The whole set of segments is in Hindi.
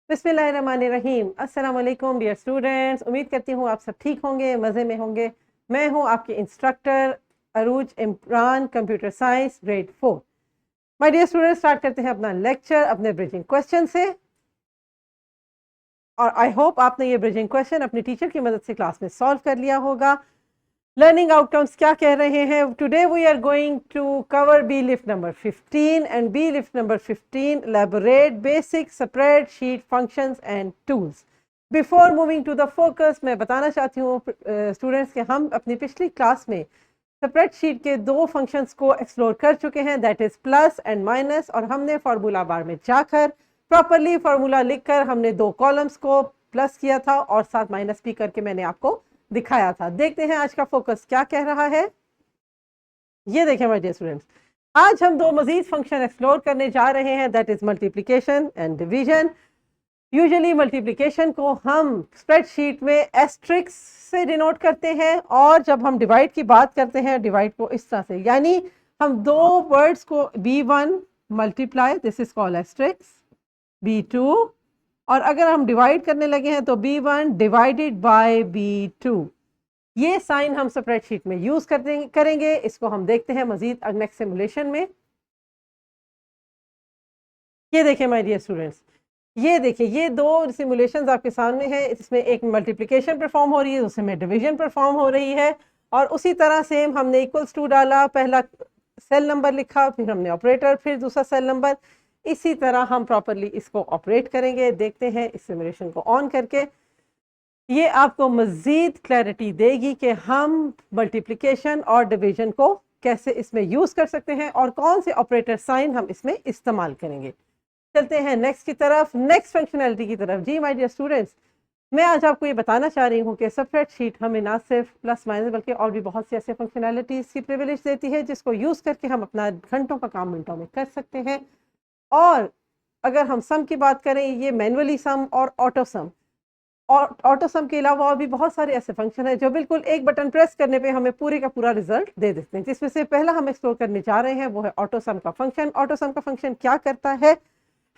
बिस्मिल्लाहिर्रहमानिर्रहीम। अस्सलाम वालेकुम डियर स्टूडेंट्स, उम्मीद करती हूँ आप सब ठीक होंगे, मज़े में होंगे। मैं हूँ आपकी instructor Arooj Imran, computer science grade 4। My dear students, start करते हैं अपना लेक्चर अपने ब्रिजिंग क्वेश्चन से। और आई होप आपने ये ब्रिजिंग क्वेश्चन अपनी टीचर की मदद से क्लास में सॉल्व कर लिया होगा। लर्निंग आउटकम्स क्या कह रहे हैं? Today we are going to cover B lift number 15 and B lift number 15 elaborate basic spreadsheet functions and tools. Before moving to the focus, मैं बताना चाहती हूँ स्टूडेंट्स कि हम अपनी पिछली क्लास में स्प्रेडशीट के दो फंक्शंस को एक्सप्लोर कर चुके हैं, that is plus and minus. और हमने फार्मूला बार में जाकर प्रॉपरली फार्मूला लिखकर हमने दो कॉलम्स को प्लस किया था और साथ माइनस भी करके मैंने आपको दिखाया था। देखते हैं आज का फोकस क्या कह रहा है। ये देखें माय डियर स्टूडेंट्स, आज हम दो मजीद फंक्शन एक्सप्लोर करने जा रहे हैं, that is multiplication and division. Usually multiplication को हम स्प्रेडशीट में एस्ट्रिक्स से डिनोट करते हैं, और जब हम डिवाइड की बात करते हैं डिवाइड को इस तरह से, यानी हम दो वर्ड्स को b1 multiply, this is called asterisk, b2, और अगर हम डिवाइड करने लगे हैं तो b1 डिवाइडेड बाय b2। ये साइन हम स्प्रेडशीट में यूज करेंगे। इसको हम देखते हैं मजीद नेक्स्ट सिमुलेशन में। ये देखिए माय डियर स्टूडेंट्स, ये देखिए ये दो सिमुलेशंस आपके सामने हैं। इसमें एक मल्टीप्लिकेशन परफॉर्म हो रही है, दूसरे में डिवीजन परफॉर्म हो रही है। और उसी तरह सेम हमने इक्वल्स टू डाला, पहला सेल नंबर लिखा, फिर हमने ऑपरेटर, फिर दूसरा सेल नंबर। इसी तरह हम प्रॉपरली इसको ऑपरेट करेंगे। देखते हैं इस सिमुलेशन को ऑन करके। ये आपको मजीद क्लैरिटी देगी कि हम मल्टीप्लिकेशन और डिवीजन को कैसे इसमें यूज कर सकते हैं और कौन से ऑपरेटर साइन हम इसमें इस्तेमाल करेंगे। चलते हैं नेक्स्ट की तरफ, नेक्स्ट फंक्शनैलिटी की तरफ। जी माय डियर स्टूडेंट्स, मैं आज आपको ये बताना चाह रही हूँ कि स्प्रेडशीट हमें ना सिर्फ प्लस माइनस बल्कि और भी बहुत सी ऐसे फंक्शनैलिटीज़ की प्रिविलेज देती है जिसको यूज़ करके हम अपना घंटों का काम मिनटों में कर सकते हैं। और अगर हम सम की बात करें, ये मैनुअली सम और ऑटो सम, और ऑटो सम के अलावा और भी बहुत सारे ऐसे फंक्शन हैं जो बिल्कुल एक बटन प्रेस करने पे हमें पूरे का पूरा रिजल्ट दे देते हैं। जिसमें से पहला हम एक्सप्लोर करने जा रहे हैं वो है ऑटो सम का फंक्शन। ऑटो सम का फंक्शन क्या करता है?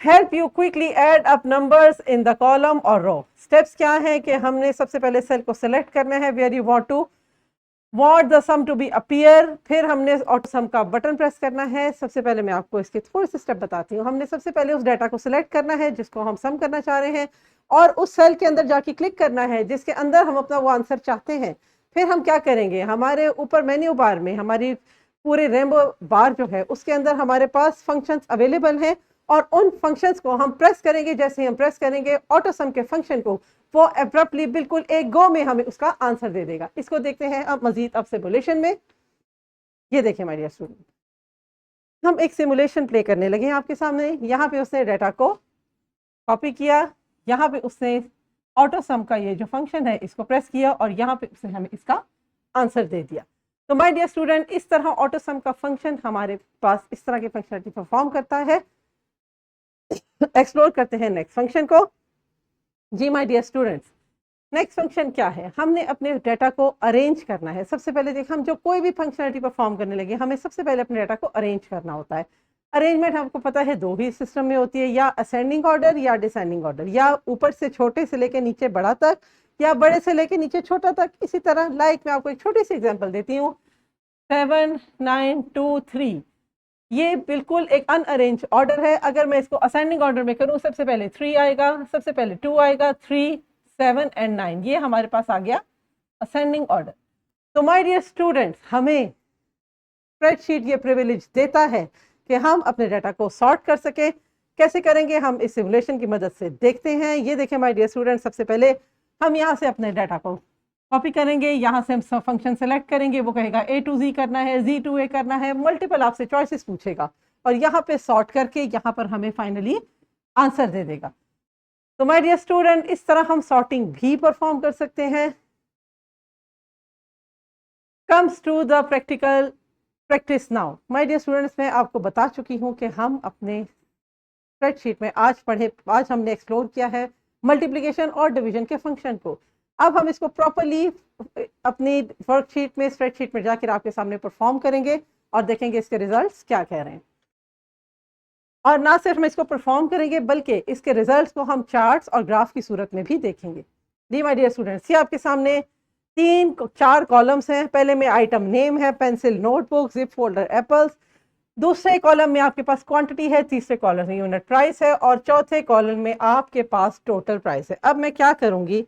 Help you quickly add up numbers in the column और रो। स्टेप्स क्या है कि हमने सबसे पहले सेल को सेलेक्ट करना है where you want the sum to be appear. फिर हमने ऑटो सम का बटन प्रेस करना है। सबसे पहले मैं आपको इसके थोड़े से स्टेप बताती हूँ। हमने सबसे पहले उस डाटा को सिलेक्ट करना है जिसको हम सम करना चाह रहे हैं, और उस सेल के अंदर जाके क्लिक करना है जिसके अंदर हम अपना वो आंसर चाहते हैं। फिर हम क्या करेंगे, हमारे ऊपर मेन्यू बार में हमारी पूरे रेनबो बार जो है उसके अंदर हमारे पास फंक्शंस अवेलेबल हैं, और उन फंक्शंस को हम प्रेस करेंगे। जैसे हम प्रेस करेंगे ऑटो सम के फंक्शन को, वो एब्रप्टली बिल्कुल एक गो में हमें उसका आंसर दे देगा। इसको देखते हैं अब मजीद अब सिमुलेशन में। ये देखें माय डियर स्टूडेंट, हम एक सिमुलेशन प्ले करने लगे हैं आपके सामने। यहाँ पे उसने डाटा को कॉपी किया, यहाँ पे उसने ऑटो सम का ये जो फंक्शन है इसको प्रेस किया, और यहाँ पे उसने हमें इसका आंसर दे दिया। तो माय डियर स्टूडेंट, इस तरह ऑटो सम का फंक्शन हमारे पास इस तरह की फंक्शनलिटी परफॉर्म करता है। एक्सप्लोर करते हैं नेक्स्ट फंक्शन को। जी my dear students, next function क्या है? हमने अपने डाटा को अरेंज करना है। सबसे पहले देखिए, हम जो कोई भी फंक्शनलिटी परफॉर्म करने लगे हमें सबसे पहले अपने डाटा को अरेंज करना होता है। अरेंजमेंट आपको पता है दो ही सिस्टम में होती है, या असेंडिंग ऑर्डर या डिसेंडिंग ऑर्डर, या ऊपर से छोटे से लेके नीचे बड़ा तक, या बड़े से लेके नीचे छोटा तक। इसी तरह लाइक मैं आपको एक छोटी सी एग्जांपल देती हूँ, 7 9 2 3, ये बिल्कुल एक अनअरेंज ऑर्डर है। अगर मैं इसको असेंडिंग ऑर्डर में करूं, सबसे पहले 3 आएगा, सबसे पहले 2 आएगा, 3 7 एंड 9, ये हमारे पास आ गया असेंडिंग ऑर्डर। तो माय डियर स्टूडेंट्स, हमें स्प्रेडशीट ये प्रिविलेज देता है कि हम अपने डाटा को सॉर्ट कर सके। कैसे करेंगे हम इस सिमुलेशन की मदद से देखते हैं। ये देखें माय डियर स्टूडेंट्स, सबसे पहले हम यहाँ से अपने डाटा को कॉपी करेंगे। यहाँ से हम फंक्शन सेलेक्ट करेंगे, वो कहेगा A to Z करना है, Z to A करना है, मल्टीपल आपसे चॉइसेस पूछेगा, और यहाँ पे सॉर्ट करके यहाँ पर हमें फाइनली आंसर दे देगा। तो माय डियर स्टूडेंट, इस तरह हम सॉर्टिंग भी परफॉर्म कर सकते हैं। Comes to the practical practice now. My dear students, मैं आपको बता चुकी हूँ कि हम अपने स्प्रेडशीट में आज हमने एक्सप्लोर किया है मल्टीप्लिकेशन और डिवीजन के फंक्शन को। अब हम इसको प्रॉपरली अपनी वर्कशीट में, स्प्रेडशीट में जाकर आपके सामने परफॉर्म करेंगे और देखेंगे इसके रिजल्ट्स क्या कह रहे हैं। और ना सिर्फ हम इसको परफॉर्म करेंगे बल्कि इसके रिजल्ट्स को हम चार्ट्स और ग्राफ की सूरत में भी देखेंगे। दी माय डियर स्टूडेंट्स, ये आपके सामने 4 कॉलम्स हैं। पहले में आइटम नेम है, pencil, notebook, zip folder, apples. दूसरे कॉलम में आपके पास क्वांटिटी है, तीसरे कॉलम में यूनिट प्राइस है और चौथे कॉलम में आपके पास टोटल प्राइस है। अब मैं क्या करूंगी,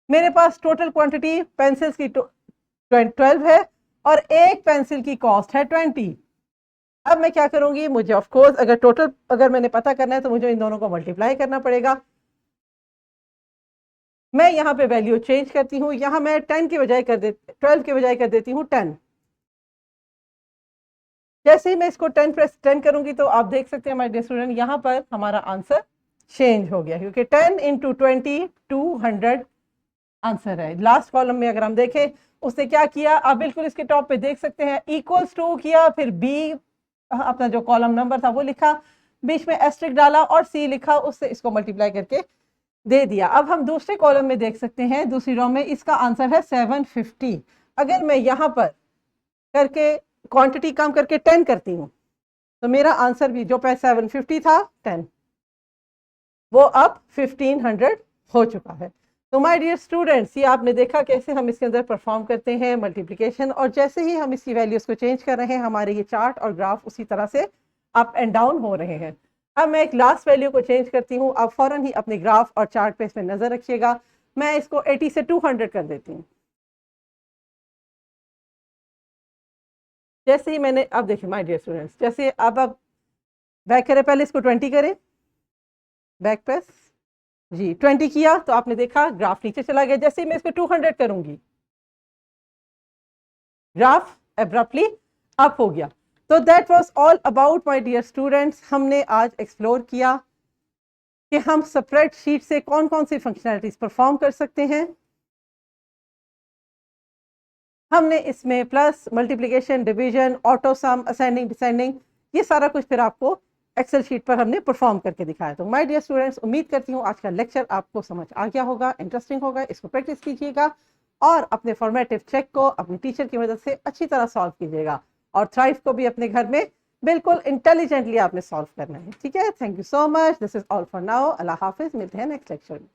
मेरे पास टोटल क्वांटिटी पेंसिल्स की 12 है और एक पेंसिल की कॉस्ट है 20। अब मैं क्या करूंगी, मुझे ऑफ कोर्स अगर मैंने पता करना है तो मुझे इन दोनों को मल्टीप्लाई करना पड़ेगा। मैं यहाँ पे वैल्यू चेंज करती हूँ, यहाँ मैं 12 के बजाय कर देती हूँ 10। जैसे ही मैं इसको 10 प्रेस 10 करूंगी तो आप देख सकते हैं माय डियर स्टूडेंट, यहाँ पर हमारा आंसर चेंज हो गया क्योंकि 10 इंटू 20 200 आंसर है। लास्ट कॉलम में अगर हम देखें उसने क्या किया, आप बिल्कुल इसके टॉप पे देख सकते हैं, इक्वल्स टू किया, फिर बी अपना जो कॉलम नंबर था वो लिखा, बीच में एस्ट्रिक डाला और सी लिखा, उससे इसको मल्टीप्लाई करके दे दिया। अब हम दूसरे कॉलम में देख सकते हैं, दूसरी रो में इसका आंसर है 750। अगर मैं यहाँ पर करके क्वांटिटी कम करके 10 करती हूँ तो मेरा आंसर भी जो पहले 750 था 10 वो अब 1500 हो चुका है। तो माय डियर स्टूडेंट्स, ये आपने देखा कैसे हम इसके अंदर परफॉर्म करते हैं मल्टीप्लिकेशन, और जैसे ही हम इसकी वैल्यूज को चेंज कर रहे हैं हमारे ये चार्ट और ग्राफ उसी तरह से अप एंड डाउन हो रहे हैं। अब मैं एक लास्ट वैल्यू को चेंज करती हूँ, आप फौरन ही अपने ग्राफ और चार्ट पे इसमें नजर रखिएगा। मैं इसको 80 से 200 कर देती हूँ। जैसे ही मैंने, अब देखिए माय डियर स्टूडेंट्स, जैसे अब आप बैक करें, पहले इसको 20 करें, बैक प्रेस जी 20 किया तो आपने देखा ग्राफ नीचे चला गया। जैसे ही मैं इसको 200 करूंगी ग्राफ एब्रप्टली अप हो गया। तो that was all about my dear students. हमने आज एक्सप्लोर किया कि हम स्प्रेडशीट से कौन कौन सी फंक्शनैलिटीज परफॉर्म कर सकते हैं। हमने इसमें प्लस, मल्टीप्लिकेशन, डिवीजन, ऑटो सम, असेंडिंग, डिसेंडिंग, ये सारा कुछ फिर आपको एक्सेल शीट पर हमने परफॉर्म करके दिखाया। तो माय डियर स्टूडेंट्स, उम्मीद करती हूँ आज का लेक्चर आपको समझ आ गया होगा, इंटरेस्टिंग होगा। इसको प्रैक्टिस कीजिएगा और अपने फॉर्मेटिव चेक को अपनी टीचर की मदद से अच्छी तरह सॉल्व कीजिएगा, और थ्राइव को भी अपने घर में बिल्कुल इंटेलिजेंटली आपने सॉल्व करना है। ठीक है, thank you so much, this is all for now. अल्लाह हाफिज, मिलते हैं नेक्स्ट लेक्चर में।